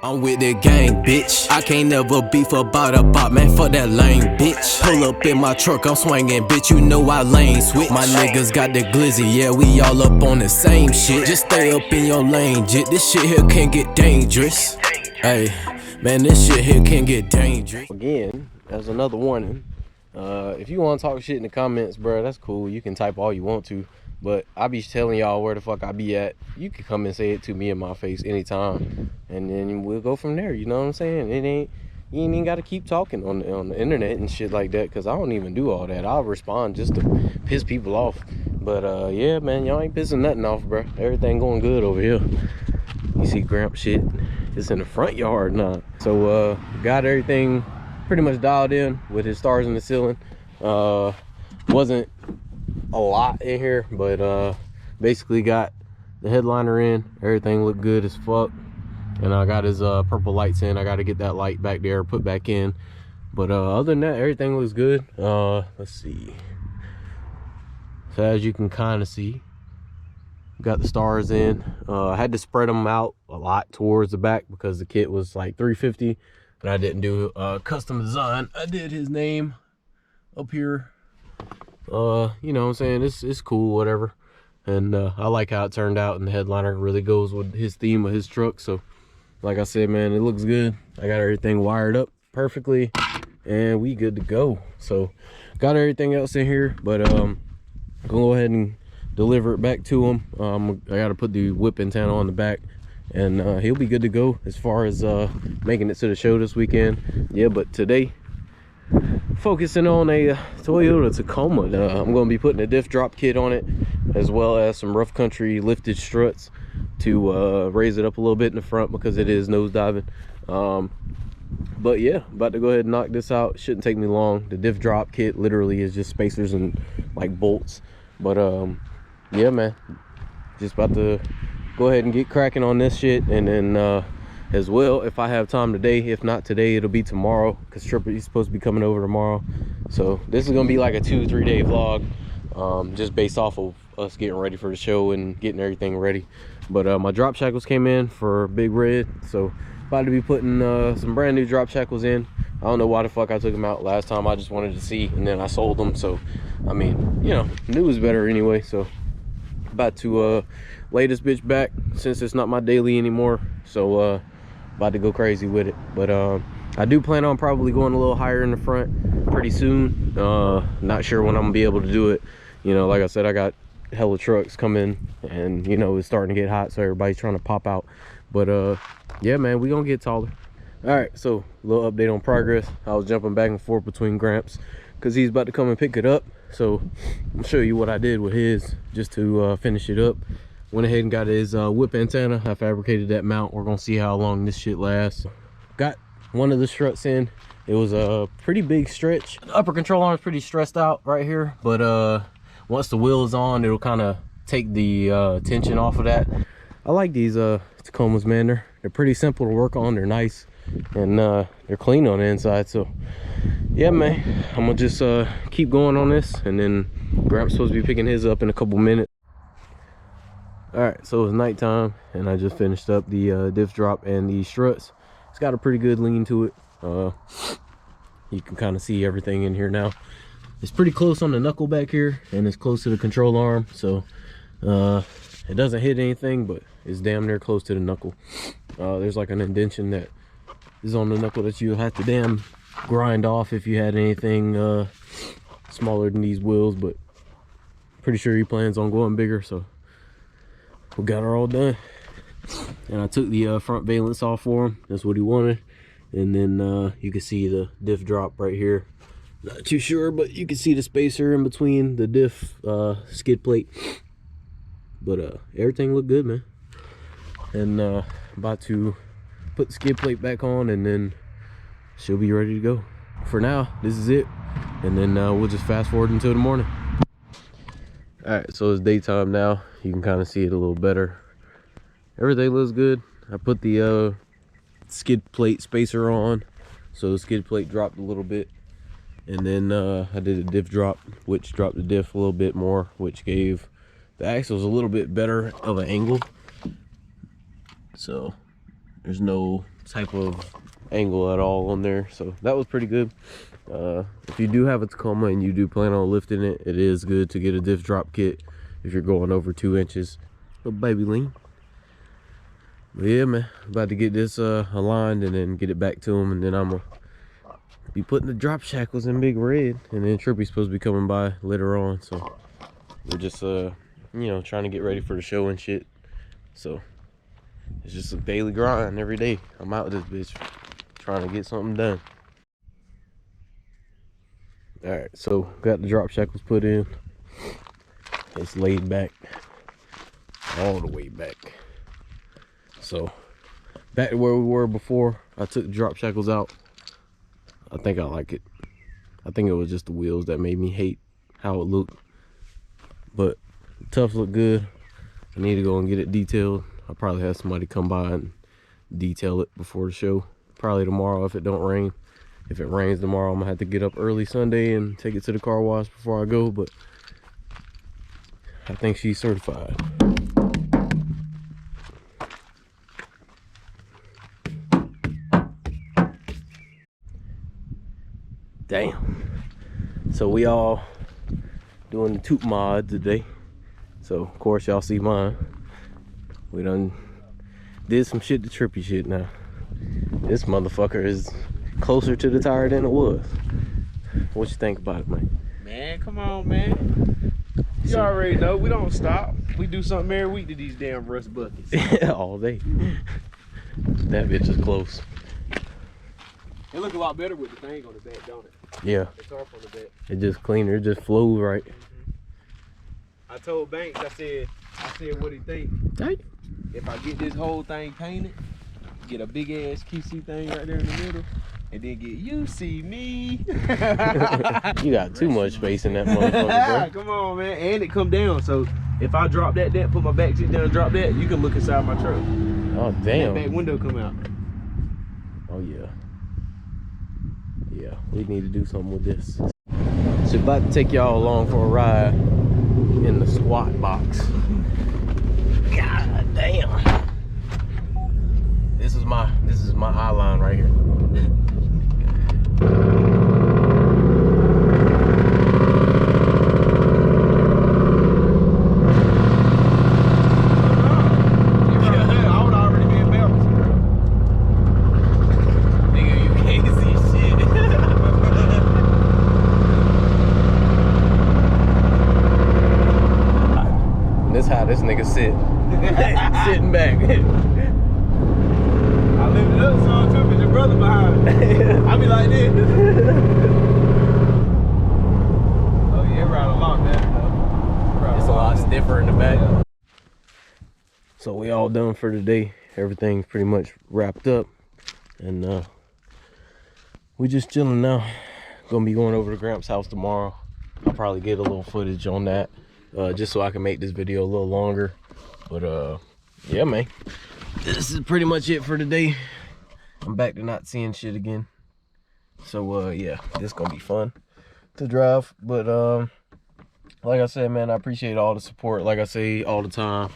I'm with the gang, bitch. I can't never beef about a bop, man, fuck that lame, bitch. Pull up in my truck, I'm swinging, bitch, you know I lane switch. My niggas got the glizzy, yeah, we all up on the same shit. Just stay up in your lane, jit. This shit here can get dangerous. Hey, man, this shit here can get dangerous. Again, as another warning, if you want to talk shit in the comments, bro, that's cool. You can type all you want to. But I be telling y'all where the fuck I be at. You can come and say it to me in my face anytime, and then we'll go from there. You know what I'm saying? You ain't even got to keep talking on the internet and shit like that, because I don't even do all that. I'll respond just to piss people off. But yeah, man, y'all ain't pissing nothing off, bro. Everything going good over here. You see Gramp shit, it's in the front yard now. So got everything pretty much dialed in with his stars in the ceiling. Wasn't a lot in here, but basically got the headliner in. Everything looked good as fuck, and I got his purple lights in. I got to get that light back there put back in, but other than that, everything looks good. Let's see. So as you can kind of see, got the stars in. I had to spread them out a lot towards the back because the kit was like $350, and I didn't do custom design. I did his name up here. You know what I'm saying, it's cool, whatever. And I like how it turned out, and the headliner really goes with his theme of his truck. So like I said, man, it looks good. I got everything wired up perfectly, and we good to go. So got everything else in here, but go ahead and deliver it back to him. I got to put the whip antenna on the back, and he'll be good to go as far as making it to the show this weekend. Yeah, but today focusing on a Toyota Tacoma. I'm going to be putting a diff drop kit on it, as well as some rough country lifted struts to raise it up a little bit in the front because it is nose diving. But yeah, about to go ahead and knock this out. Shouldn't take me long. The diff drop kit literally is just spacers and like bolts. But yeah, man, just about to go ahead and get cracking on this shit, and then as well, if I have time today. If not today, it'll be tomorrow, because Trippy's supposed to be coming over tomorrow. So this is gonna be like a 2-3 day vlog, just based off of us getting ready for the show and getting everything ready. But my drop shackles came in for Big Red, so about to be putting some brand new drop shackles in. I don't know why the fuck I took them out last time. I just wanted to see, and then I sold them. So I mean, you know, new is better anyway. So about to lay this bitch back, since it's not my daily anymore. So about to go crazy with it. But I do plan on probably going a little higher in the front pretty soon. Not sure when I'm gonna be able to do it. You know, like I said, I got hella trucks coming, and you know, it's starting to get hot, so everybody's trying to pop out. But yeah, man, we gonna get taller. All right, so a little update on progress. I was jumping back and forth between Gramps because he's about to come and pick it up. So I'll show you what I did with his just to finish it up. Went ahead and got his whip antenna. I fabricated that mount. We're gonna see how long this shit lasts. Got one of the struts in. It was a pretty big stretch. The upper control arm is pretty stressed out right here, but once the wheel is on, it'll kind of take the tension off of that. I like these Tacomas, man. They're pretty simple to work on. They're nice, and they're clean on the inside. So yeah, man, I'm gonna just keep going on this, and then Gramps supposed to be picking his up in a couple minutes. All right, so it's nighttime, and I just finished up the diff drop and the struts. It's got a pretty good lean to it. You can kind of see everything in here now. It's pretty close on the knuckle back here, and it's close to the control arm, so it doesn't hit anything, but it's damn near close to the knuckle. There's like an indentation that is on the knuckle that you have to damn grind off if you had anything smaller than these wheels, but pretty sure he plans on going bigger, so we got her all done. And I took the front valence off for him. That's what he wanted. And then you can see the diff drop right here. Not too sure, but you can see the spacer in between the diff skid plate. But everything looked good, man. And about to put the skid plate back on, and then she'll be ready to go. For now, this is it. And then we'll just fast forward until the morning. All right, so it's daytime now. You can kind of see it a little better. Everything looks good. I put the skid plate spacer on, so the skid plate dropped a little bit, and then I did a diff drop, which dropped the diff a little bit more, which gave the axles a little bit better of an angle. So there's no type of angle at all on there, so that was pretty good. If you do have a Tacoma and you do plan on lifting it, it is good to get a diff drop kit if you're going over 2 inches. Little baby lean. But yeah, man, about to get this aligned and then get it back to him, and then I'm gonna be putting the drop shackles in Big Red, and then Trippy's supposed to be coming by later on, so we're just you know, trying to get ready for the show and shit. So it's just a daily grind every day. I'm out this bitch trying to get something done. All right, so got the drop shackles put in. It's laid back all the way back. So back to where we were before I took the drop shackles out. I think I like it. I think it was just the wheels that made me hate how it looked, but the tufts look good. I need to go and get it detailed. I'll probably have somebody come by and detail it before the show, probably tomorrow if it don't rain. If it rains tomorrow, I'm gonna have to get up early Sunday and take it to the car wash before I go, but I think she's certified. Damn. So we all doing the toot mod today. So of course y'all see mine. We done did some shit to Trippy shit now. This motherfucker is closer to the tire than it was. What you think about it, man? Man, come on, man. You already know we don't stop. We do something every week to these damn rust buckets. All day. That bitch is close. It look a lot better with the thing on the back, don't it? Yeah. The tarp on the back. It just cleaner. It just flows right. I told Banks, I said what he think. Hey. If I get this whole thing painted, get a big ass QC thing right there in the middle, and then get you see me. You got too much space in that motherfucker, bro. Come on, man. And it come down, so if I drop that, put my back seat down and drop that, you can look inside my truck. Oh damn. That back window come out. Oh yeah. Yeah, we need to do something with this. So about to take y'all along for a ride in the squat box. God damn. This is my eye line right here. This nigga sitting back. I lift it up so too, but your brother behind. I be like this. Oh yeah, ride a lot better though. It's a lot stiffer in the back. So we all done for today. Everything's pretty much wrapped up, and we just chilling now. Gonna be going over to Gramps' house tomorrow. I'll probably get a little footage on that. Just so I can make this video a little longer. But yeah, man, this is pretty much it for today. I'm back to not seeing shit again, so yeah, this gonna be fun to drive. But like I said, man, I appreciate all the support, like I say all the time.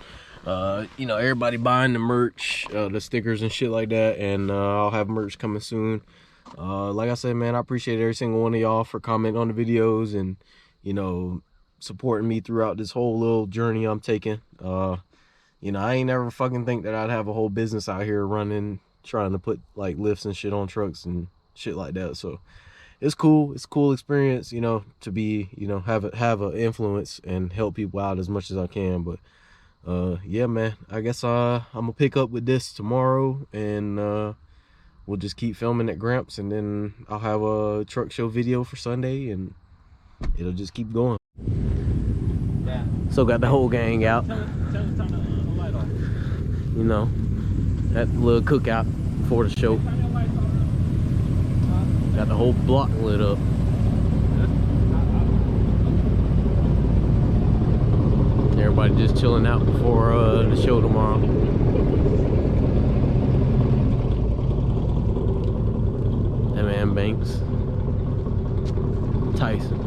You know, everybody buying the merch, the stickers and shit like that, and I'll have merch coming soon. Like I said, man, I appreciate every single one of y'all for commenting on the videos and, you know, supporting me throughout this whole little journey I'm taking. You know, I ain't never fucking think that I'd have a whole business out here running, trying to put like lifts and shit on trucks and shit like that. So it's cool. It's a cool experience, you know, to be, you know, have an influence and help people out as much as I can. But yeah, man, I guess I'm gonna pick up with this tomorrow, and we'll just keep filming at Gramps, and then I'll have a truck show video for Sunday, and it'll just keep going. So got the whole gang out, you know, that little cookout for the show. Got the whole block lit up. Everybody just chilling out before the show tomorrow. That man Banks, Tyson.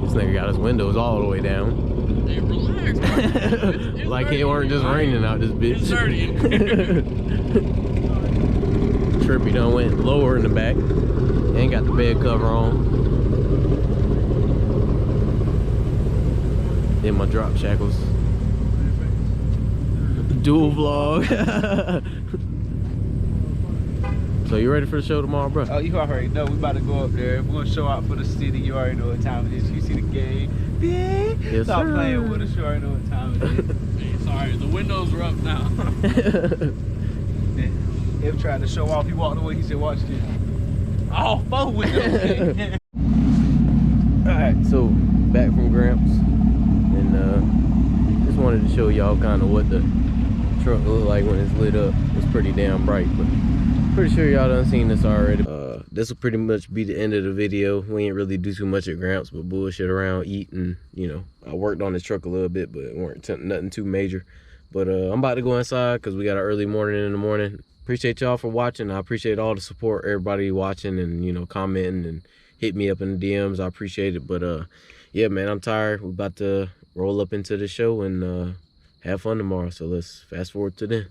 This nigga got his windows all the way down. Hey, relax, bro. Like it weren't just raining out this bitch. It's dirty. Trippy done went lower in the back. Ain't got the bed cover on. Then my drop shackles. Dual vlog. So you ready for the show tomorrow, bro? Oh, you already know we about to go up there. We're gonna show out for the city. You already know what time it is. You see the game. Yes, Stop sir. playing with us. You already know what time it is. Hey, sorry, the windows are up now. Him trying to show off. He walked away. He said, "Watch this." All 4 windows. Alright, so back from Gramps. And just wanted to show y'all kind of what the truck looked like when it's lit up. It's pretty damn bright, but pretty sure y'all done seen this already. This will pretty much be the end of the video. We ain't really do too much at Gramps, but bullshit around, eating, you know. I worked on the truck a little bit, but it weren't nothing too major. But I'm about to go inside because we got an early morning in the morning. Appreciate y'all for watching. I appreciate all the support, everybody watching and, you know, commenting and hit me up in the DMs. I appreciate it. But yeah, man, I'm tired. We're about to roll up into the show and have fun tomorrow. So let's fast forward to then.